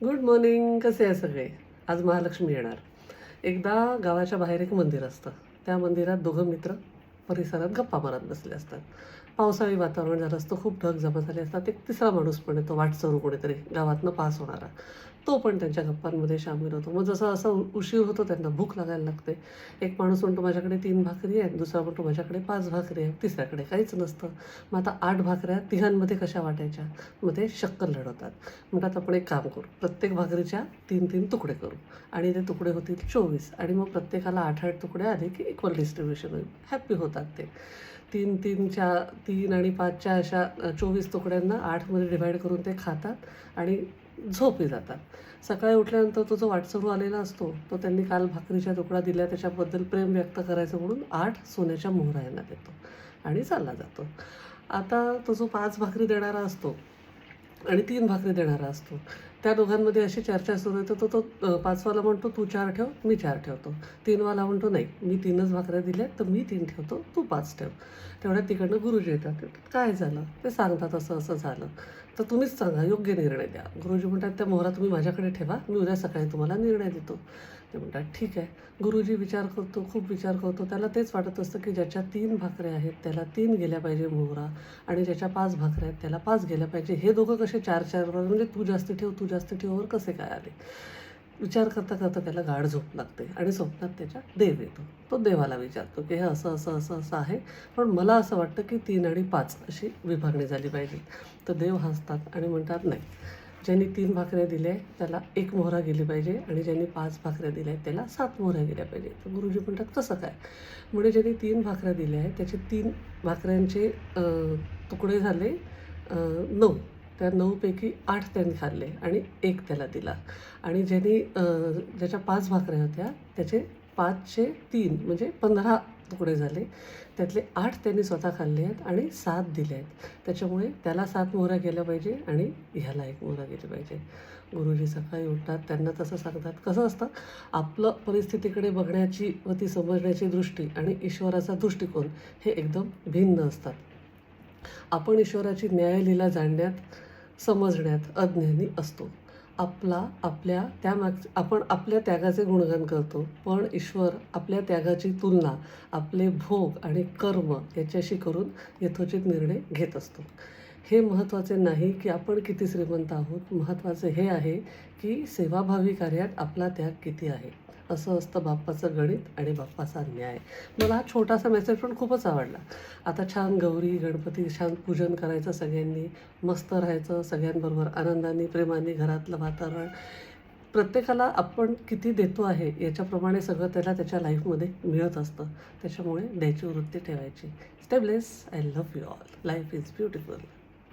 Good morning. कसे आहे सगळे? आज महालक्ष्मी येणार. एकदा गावाच्या बाहेर एक मंदिर असतं. त्या मंदिरात दोघं मित्र परिसरात गप्पा मारत बसले असतात. पावसाळी वातावरण झालं असतं, खूप ढग जमा झाले असतात. एक तिसरा माणूस पण येतो, वाटसरू कोणीतरी गावातनं पास होणारा. तो पण त्यांच्या गप्पांमध्ये सामील होतो. मग जसं असं उशीर होतो, त्यांना भूक लागायला लागते. एक माणूस म्हणतो माझ्याकडे 3 भाकरी आहेत, दुसरा म्हणतो माझ्याकडे 5 भाकरी आहेत, तिसऱ्याकडे काहीच नसतं. मग आता 8 भाकऱ्या तिघांमध्ये कशा वाटायच्या? मग ते शक्कल लढवतात. म्हणतात आपण एक काम करू, प्रत्येक भाकरीच्या 3-3 तुकडे करू आणि ते तुकडे होतील 24 आणि मग प्रत्येकाला 8-8 तुकडे आले की इक्वल डिस्ट्रिब्युशन होईल. हॅप्पी होतात ते. 3 आणि 5च्या अशा 24 तुकड्यांना 8मध्ये डिव्हाईड करून ते खातात आणि झोपी जातात. सकाळी उठल्यानंतर तो जो वाटसरू आलेला असतो, तो त्यांनी काल भाकरीच्या तुकडा दिल्या त्याच्याबद्दल प्रेम व्यक्त करायचं म्हणून 8 सोन्याच्या मोहरा यांना देतो आणि चालला जातो. आता तो जो 5 भाकरी देणारा असतो आणि 3 भाकरी देणारा असतो, त्या दोघांमध्ये अशी चर्चा सुरू होते. तो तो 5वाला म्हणतो तू 4 ठेव, मी 4 ठेवतो. 3वाला म्हणतो नाही, मी 3च भाकऱ्या दिल्यात तर मी 3 ठेवतो, तू 5 ठेव. तेवढ्यात तिकडनं गुरुजी येतात. ते म्हणतात, काय झालं? ते सांगतात असं असं झालं. तर तुम्हीच सांगा, योग्य निर्णय द्या. गुरुजी म्हणतात त्या मोहरा तुम्ही माझ्याकडे ठेवा, मी उद्या सकाळी तुम्हाला निर्णय देतो. ते म्हणतात ठीक आहे. गुरुजी विचार करतो, खूप विचार करतो. त्याला तेच वाटत असतं की ज्याच्या 3 भाकऱ्या आहेत त्याला 3 गेल्या पाहिजे मोहरा आणि ज्याच्या 5 भाकऱ्या आहेत त्याला 5 गेल्या पाहिजे. हे दोघं कसे 4-4 म्हणजे तू जास्त ठेव, तू जास्त ठेववर कसे काय आले? विचार करता करता त्याला गाढ झोप लागते आणि स्वप्नात त्याच्या देव येतो. तो देवाला विचारतो की हे असं असं असं असं आहे, पण मला असं वाटतं की 3 आणि 5 अशी विभागणी झाली पाहिजे. तर देव हसतात आणि म्हणतात नाही, ज्यांनी 3 भाकऱ्या दिल्या त्याला 1 मोहरा गेली पाहिजे आणि ज्यांनी 5 भाकऱ्या दिल्या आहेत त्याला 7 मोहऱ्या गेल्या पाहिजे. तर गुरुजी म्हणतात तसं काय? म्हणजे ज्यांनी 3 भाकऱ्या दिल्या आहेत त्याचे 3 भाकऱ्यांचे तुकडे झाले 9. त्या 9पैकी 8 त्यांनी खाल्ले आणि 1 त्याला दिला आणि ज्याच्या 5 भाकऱ्या होत्या त्याचे 5चे 3 म्हणजे 15 तुकडे झाले. त्यातले 8 त्यांनी स्वतः खाल्ले आहेत आणि 7 दिले आहेत. त्याच्यामुळे त्याला 7 मोहऱ्या गेल्या पाहिजे आणि ह्याला 1 मोहरा गेली पाहिजे. गुरुजी सकाळी उठतात, त्यांना तसं सांगतात. कसं असतं, आपलं परिस्थितीकडे बघण्याची व ती समजण्याची दृष्टी आणि ईश्वराचा दृष्टिकोन हे एकदम भिन्न असतात. आपण ईश्वराची न्यायलीला जाणण्यात, समजण्यात अज्ञानी असतो. आपण आपल्या त्यागाचे गुणगान करतो, पण ईश्वर आपल्या त्यागाची तुलना आपले भोग आणि कर्म याच्याशी करून यथोचित निर्णय घेत असतो. हे महत्त्वाचे नाही की आपण किती श्रीमंत आहोत, महत्त्वाचे हे आहे की सेवाभावी कार्यात आपला त्याग किती आहे. असं असतं बाप्पाचं गणित आणि बाप्पाचा न्याय. मला हा छोटासा मेसेज पण खूपच आवडला. आता छान गौरी गणपती छान पूजन करायचं सगळ्यांनी, मस्त राहायचं सगळ्यांबरोबर आनंदाने प्रेमाने, घरातलं वातावरण. प्रत्येकाला आपण किती देतो आहे याच्याप्रमाणे सगळं त्याला त्याच्या लाईफमध्ये मिळत असतं. त्याच्यामुळे द्यायची वृत्ती ठेवायची. Stay bless. I love you all. Life is beautiful.